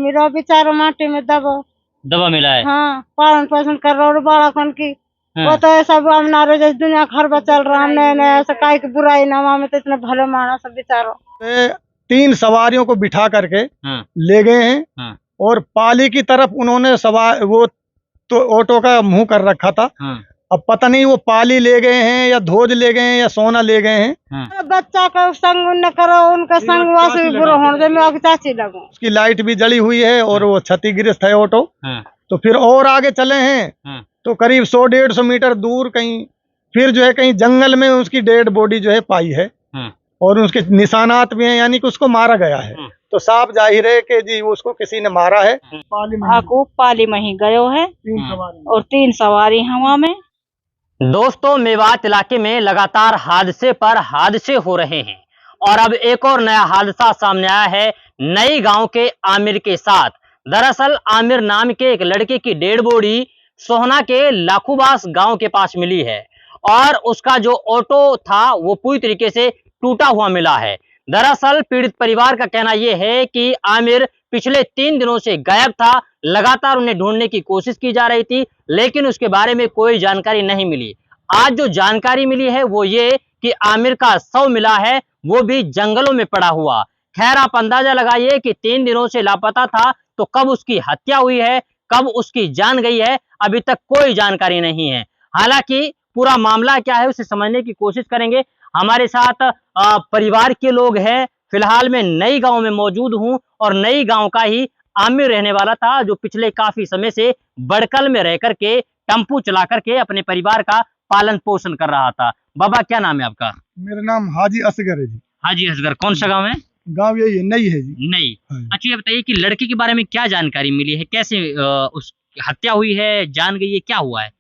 मिला, बेचारा माटी में दबा मिला है। हाँ, पालन पोषण कर रहा और बड़ा कौन की वो तो ऐसा हमना रहे जैसे दुनिया घर पर चल रहा, हमने ऐसा काहे की बुराई ना, हमें तो इतना भले माना सब बेचारो। 3 सवारियों को बिठा करके ले गए हैं और पाली की तरफ उन्होंने वो तो ऑटो का मुंह कर रखा था। अब पता नहीं वो पाली ले गए हैं या धोज ले गए हैं या सोना ले गए हैं। बच्चा का संग न करो, उनका संग वासे भी बुरा होने दे, मैं चाची लगूं। उसकी लाइट भी जली हुई है और वो क्षतिग्रस्त है ऑटो। तो फिर और आगे चले हैं तो करीब 100-150 मीटर दूर कहीं फिर जो है कहीं जंगल में उसकी डेड बॉडी जो है पाई है और उसके निशानात भी हैं, यानी कि उसको मारा गया है। तो साफ जाहिर है कि जी उसको किसी ने मारा है। पाली में ही गयो है और 3 सवारी हवा में। दोस्तों, मेवात इलाके में लगातार हादसे पर हादसे हो रहे हैं और अब एक और नया हादसा सामने आया है नई गांव के आमिर के साथ। दरअसल आमिर नाम के एक लड़के की डेड बॉडी सोहना के लाखूबास गांव के पास मिली है और उसका जो ऑटो था वो पूरी तरीके से टूटा हुआ मिला है। दरअसल पीड़ित परिवार का कहना यह है कि आमिर पिछले 3 दिनों से गायब था। लगातार उन्हें ढूंढने की कोशिश की जा रही थी लेकिन उसके बारे में कोई जानकारी नहीं मिली। आज जो जानकारी मिली है वो ये कि आमिर का शव मिला है, वो भी जंगलों में पड़ा हुआ। खैर, आप अंदाजा लगाइए कि 3 दिनों से लापता था तो कब उसकी हत्या हुई है, कब उसकी जान गई है, अभी तक कोई जानकारी नहीं है। हालांकि पूरा मामला क्या है उसे समझने की कोशिश करेंगे। हमारे साथ परिवार के लोग हैं। फिलहाल मैं नई गांव में मौजूद हूं और नई गांव का ही आमिर रहने वाला था जो पिछले काफी समय से बड़कल में रह करके टेम्पू चला करके अपने परिवार का पालन पोषण कर रहा था। बाबा, क्या नाम है आपका? मेरा नाम हाजी असगर है जी। हाजी असगर, कौन सा गांव है? गांव यही है, नई है जी। नई। अच्छा, ये बताइए कि लड़के के बारे में क्या जानकारी मिली है, कैसे उस हत्या हुई है, जान गई है, क्या हुआ है?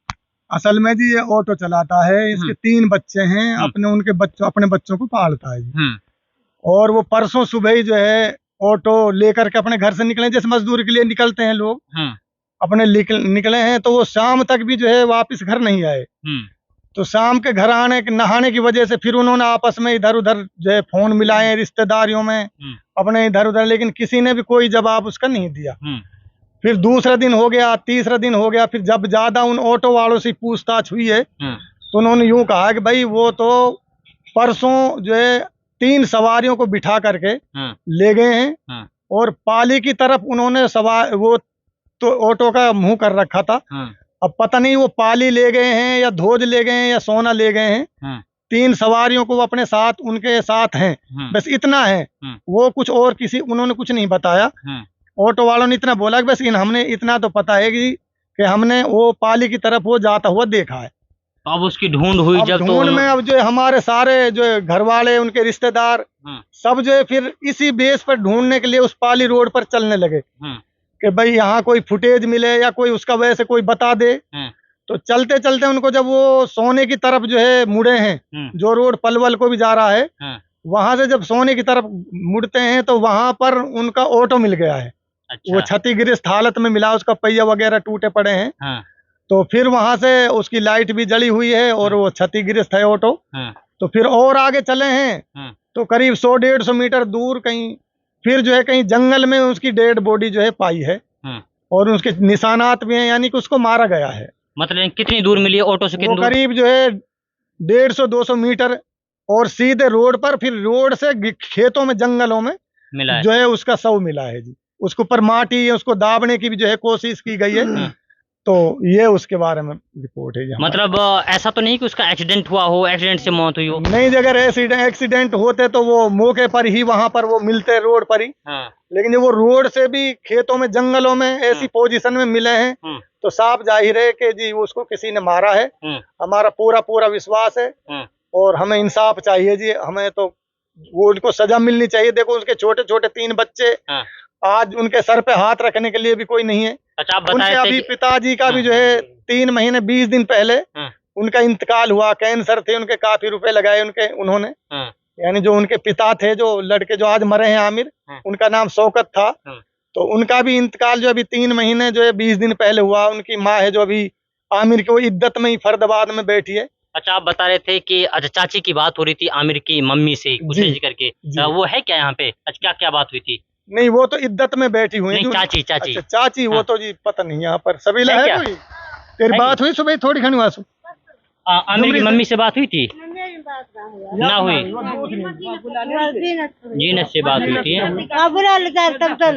असल में जी ये ऑटो चलाता है, इसके 3 बच्चे हैं, अपने बच्चों को पालता है जी। और वो परसों सुबह ही जो है ऑटो लेकर के अपने घर से निकले, जैसे मजदूरी के लिए निकलते हैं लोग, अपने निकले हैं तो वो शाम तक भी जो है वापस घर नहीं आए। तो शाम के घर नहाने की वजह से फिर उन्होंने आपस में इधर उधर जो है फोन मिलाए रिश्तेदारियों में अपने इधर उधर, लेकिन किसी ने भी कोई जवाब उसका नहीं दिया। फिर दूसरा दिन हो गया, तीसरा दिन हो गया, फिर जब ज्यादा उन ऑटो वालों से पूछताछ हुई है तो उन्होंने यूं कहा कि भाई वो तो परसों जो है 3 सवारियों को बिठा करके ले गए हैं और पाली की तरफ उन्होंने वो तो ऑटो का मुंह कर रखा था। अब पता नहीं वो पाली ले गए हैं या धोज ले गए हैं या सोना ले गए हैं। 3 सवारियों को वो अपने साथ उनके साथ हैं, बस इतना है। वो कुछ और उन्होंने कुछ नहीं बताया। ऑटो वालों ने इतना बोला कि बस हमने इतना तो पता है कि हमने वो पाली की तरफ वो जाता हुआ देखा है। अब उसकी ढूंढ हुई, जब ढूंढ में अब जो हमारे सारे जो घर वाले उनके रिश्तेदार सब जो है फिर इसी बेस पर ढूंढने के लिए उस पाली रोड पर चलने लगे कि भाई यहाँ कोई फुटेज मिले या कोई उसका वजह से कोई बता दे। तो चलते चलते उनको जब वो सोने की तरफ जो है मुड़े हैं, जो रोड पलवल को भी जा रहा है, वहां से जब सोने की तरफ मुड़ते हैं तो वहां पर उनका ऑटो मिल गया है। अच्छा। वो क्षतिग्रस्त हालत में मिला, उसका पहिया वगैरह टूटे पड़े हैं। तो फिर वहां से उसकी लाइट भी जली हुई है और वो क्षतिग्रस्त है ऑटो। तो फिर और आगे चले हैं तो करीब 100-150 मीटर दूर कहीं फिर जो है कहीं जंगल में उसकी डेड बॉडी जो है पाई है और उसके निशानात भी हैं, यानी कि उसको मारा गया है। मतलब कितनी दूर मिली है ऑटो से? कितनी दूर? करीब जो है 150-200 मीटर और सीधे रोड पर, फिर रोड से खेतों में जंगलों में मिला है। जो है उसका शव मिला है जी। उसके ऊपर माटी उसको दाबने की भी जो है कोशिश की गई है। तो ये उसके बारे में रिपोर्ट है। मतलब ऐसा तो नहीं कि उसका एक्सीडेंट हुआ हो, एक्सीडेंट से मौत हुई हो? नहीं, अगर एक्सीडेंट होते तो वो मौके पर ही वहां पर वो मिलते रोड पर ही। लेकिन वो रोड से भी खेतों में जंगलों में ऐसी पोजीशन में मिले हैं तो साफ जाहिर है कि जी उसको किसी ने मारा है। हमारा पूरा विश्वास है और हमें इंसाफ चाहिए जी। हमें तो वो उनको सजा मिलनी चाहिए। देखो उसके छोटे छोटे 3 बच्चे, आज उनके सर पे हाथ रखने के लिए भी कोई नहीं है। अच्छा, आप उनके अभी पिताजी का भी जो है 3 महीने 20 दिन पहले उनका इंतकाल हुआ। कैंसर थे उनके, काफी रुपए लगाए उन्होंने। यानी जो उनके पिता थे, जो लड़के जो आज मरे हैं आमिर, उनका नाम शौकत था। तो उनका भी इंतकाल जो अभी 3 महीने जो है 20 दिन पहले हुआ। उनकी माँ है जो अभी आमिर की वो इद्दत में ही फर्दाबाद में बैठी है। अच्छा, आप बता रहे थे कि अच्छा चाची की बात हो रही थी आमिर की मम्मी से कुछ करके, वो है क्या यहाँ पे? अच्छा, क्या बात हुई थी? नहीं वो तो इद्दत में बैठी हुई नहीं, है चाची चाची। अच्छा चाची वो हाँ। तो जी पता नहीं यहाँ पर सभी है है क्या? कोई तेरी है बात हुई सुबह थोड़ी घनी वासु आमिर की मम्मी से बात हुई थी? ना हुई। जीनत से बात हुई थी।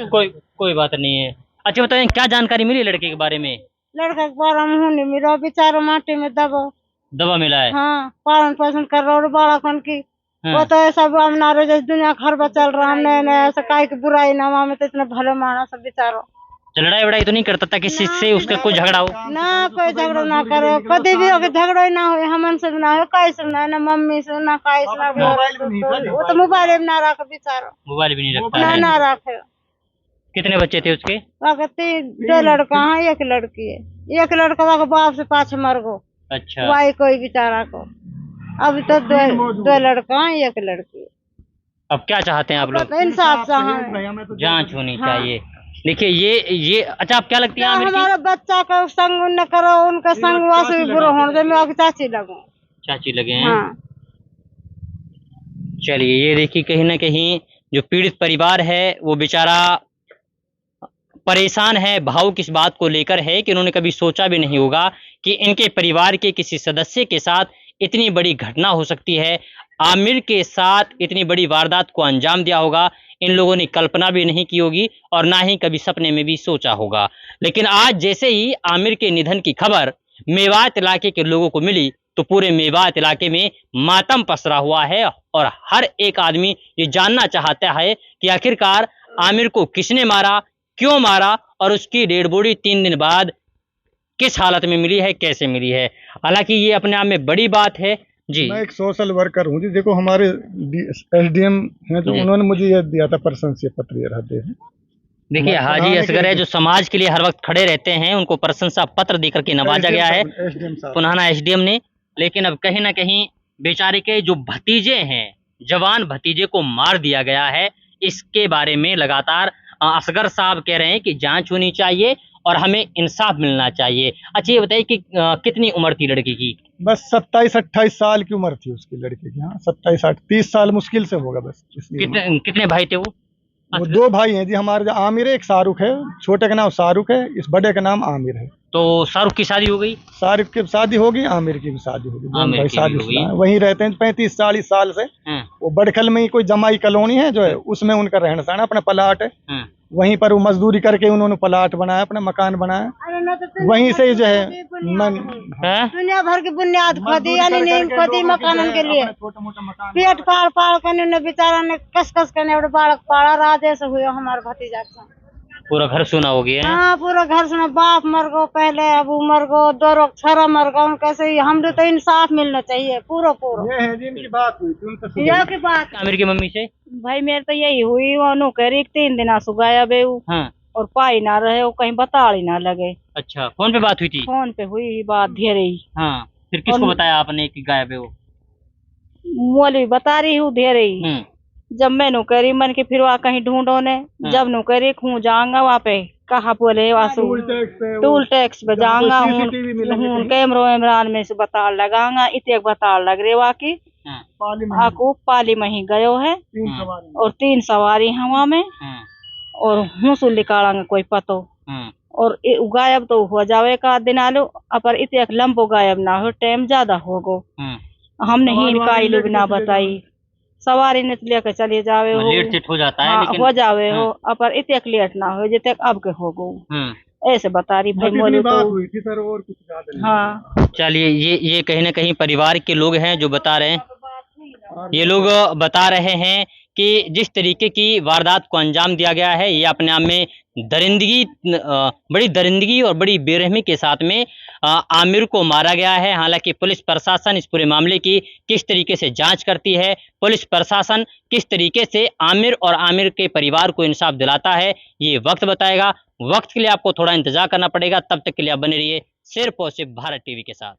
कोई बात नहीं है। अच्छा बताएं, क्या जानकारी मिली लड़के के बारे में? लड़का के बारे में नहीं मिला, बेचारा माटी में दवा मिला है? हाँ पालन पोषण कर रहा और बड़ा कौन की हाँ। वो तो ऐसा हमारे जैसे दुनिया खरबा चल रहा, हमने ऐसा काय की बुराई ना हमें तो इतना भले माना सब बेचारो। तो लड़ाई वड़ाई तो नहीं करता था किसी से, उसका कोई झगड़ा हो? ना कोई झगड़ा ना करे, कभी भी होके झगड़ा ही ना हो, हमन से भी ना हो, काई से ना, ना मम्मी से ना काई से ना, वो तो मोबाइल में ना रखे बेचारो, मोबाइल भी नहीं रखता ना है? ना रखे। कितने बच्चे थे उसके? दो लड़का है, एक लड़की है। एक लड़का का बाप से पाछे मर गो, अच्छा। वाई कोई बेचारा को। अभी तो दो लड़का है, एक लड़की है। अब क्या चाहते हैं आप लोग? इंसाफ से जांच होनी चाहिए। देखिए ये अच्छा, आप क्या लगती है आमिर की? हमारे बच्चा का संग न करो, उनका संग वासे भी बुरा होने दे, मैं आपकी चाची लगूं। चाची लगे हैं? हाँ। चलिए, ये देखिए कहीं ना कहीं जो पीड़ित परिवार है वो बेचारा परेशान है, भावुक इस बात को लेकर है कि उन्होंने कभी सोचा भी नहीं होगा कि इनके परिवार के किसी सदस्य के साथ इतनी बड़ी घटना हो सकती है। आमिर के साथ इतनी बड़ी वारदात को अंजाम दिया होगा, इन लोगों ने कल्पना भी नहीं की होगी और ना ही कभी सपने में भी सोचा होगा। लेकिन आज जैसे ही आमिर के निधन की खबर मेवात इलाके के लोगों को मिली तो पूरे मेवात इलाके में मातम पसरा हुआ है और हर एक आदमी ये जानना चाहता है कि आखिरकार आमिर को किसने मारा, क्यों मारा और उसकी डेड बॉडी 3 दिन बाद किस हालत में मिली है, कैसे मिली है। हालांकि ये अपने आप में बड़ी बात है जी। मैं एक सोशल वर्कर हूँ जी। देखो हमारे एसडीएम हैं जो उन्होंने मुझे ये दिया था प्रशंसा पत्र, ये रहते हैं। देखिए हाजी असगर है जो समाज के लिए हर वक्त खड़े रहते हैं, उनको प्रशंसा पत्र देकर के नवाजा गया है पुराना एसडीएम ने। लेकिन अब कहीं ना कहीं बेचारे के जो भतीजे हैं, जवान भतीजे को मार दिया गया है, इसके बारे में लगातार असगर साहब कह रहे हैं कि जांच होनी चाहिए और हमें इंसाफ मिलना चाहिए। अच्छा ये बताइए कि कितनी उम्र थी लड़की की? बस 27-28 साल की उम्र थी उसकी लड़के की। हाँ 27-30 साल मुश्किल से होगा बस। कितने भाई थे वो? 2 भाई हैं जी हमारे, जो आमिर है, एक शाहरुख है। छोटे का नाम शाहरुख है, इस बड़े का नाम आमिर है। तो शाहरुख की शादी हो गई? शाहरुख की शादी होगी, आमिर की भी शादी होगी। दोनों भाई शादी वहीं रहते हैं 35-40 साल से। वो बड़खल में ही कोई जमाई कॉलोनी है जो है, उसमें उनका रहना सहना, अपना प्लाट है। वहीं पर वो मजदूरी करके उन्होंने प्लाट बनाया, अपना मकान बनाया। वहीं से जो है दुनिया भर की बुनियाद खोदी, यानी नींव खोदी मकान के लिए। पेट पाड़ पाड़ कर बेचारा ने कस कस कर बालक पाड़ा, राजे से हुए हमारे भतीजा का। पूरा घर सुना हो गया है? हाँ पूरा घर सुना, बाप मर गो पहले, अब मर गो, 2 रोग छरा मर गो। कैसे ही हम तो इंसाफ मिलना चाहिए पूरा पूरा। ये है जिनकी बात हुई थी, ये की बात आमिर की मम्मी से भाई मेरे तो यही हुई, वो कह रही 3 दिन आंसू गायब है वो। हाँ। और पाई ना रहे, वो कहीं बता ही ना लगे। अच्छा, फोन पे बात हुई थी? फोन पे हुई बात ढेर ही। हाँ, फिर किसको बताया आपने कि गायब है वो? मौलवी बता रही हूँ ढेर ही। जब मैं नौकरी मन के फिर वहाँ कहीं ढूंढो ने, जब नौकरी खू जाऊंगा वहाँ पे कहा बोले वासु टूल टैक्स पे जाऊंगा हूँ, कैमरो इमरान में से बता लगाऊंगा, इतने बता लग रहे वाकी आकू पाली में ही गयो है और 3 सवारी हवा में और हूँ निकालेंगे कोई पतो और गायब तो हो जावे का दिन आलो, अपर इतने लंबो गायब ना हो, टाइम ज्यादा हो गो। हमने ही इनका लोग ना बताई, सवारी ने लेकर चले जावे हो, लेट सेट हो जाता है। हाँ, लेकिन हो जावे हो, अपर इतने लेट ना हो जितने अब के हो गो। ऐसे बता रही भाई मोलू तो। हाँ चलिए, ये कहीं ना कहीं परिवार के लोग हैं जो बता रहे हैं। ये लोग बता रहे हैं कि जिस तरीके की वारदात को अंजाम दिया गया है, ये अपने आप में बड़ी दरिंदगी और बड़ी बेरहमी के साथ में आमिर को मारा गया है। हालांकि पुलिस प्रशासन इस पूरे मामले की किस तरीके से जांच करती है, पुलिस प्रशासन किस तरीके से आमिर और आमिर के परिवार को इंसाफ दिलाता है, ये वक्त बताएगा। वक्त के लिए आपको थोड़ा इंतजार करना पड़ेगा। तब तक के लिए आप बने रहिए सिर्फ और सिर्फ भारत टीवी के साथ।